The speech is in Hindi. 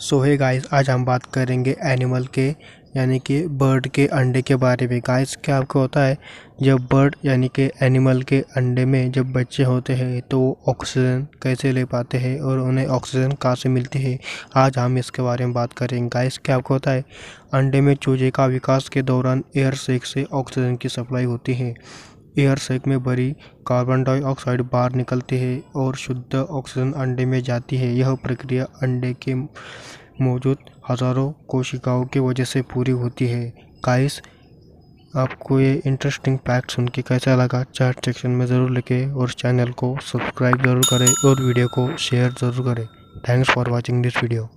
सो हे गाइस, आज हम बात करेंगे एनिमल के यानी कि बर्ड के अंडे के बारे में। गाइस, क्या आपको होता है जब बर्ड यानी कि एनिमल के अंडे में जब बच्चे होते हैं तो वो ऑक्सीजन कैसे ले पाते हैं और उन्हें ऑक्सीजन कहाँ से मिलती है, आज हम इसके बारे में बात करेंगे। गाइस, क्या आपको होता है अंडे में चूजे का विकास के दौरान एयर सैक से ऑक्सीजन की सप्लाई होती है। एयर सैक में भरी कार्बन डाइऑक्साइड बाहर निकलती है और शुद्ध ऑक्सीजन अंडे में जाती है। यह प्रक्रिया अंडे के मौजूद हजारों कोशिकाओं की वजह से पूरी होती है। गाइस, आपको ये इंटरेस्टिंग फैक्ट सुन के कैसा लगा चैट सेक्शन में ज़रूर लिखें और चैनल को सब्सक्राइब ज़रूर करें और वीडियो को शेयर ज़रूर करें। Thanks for watching this video.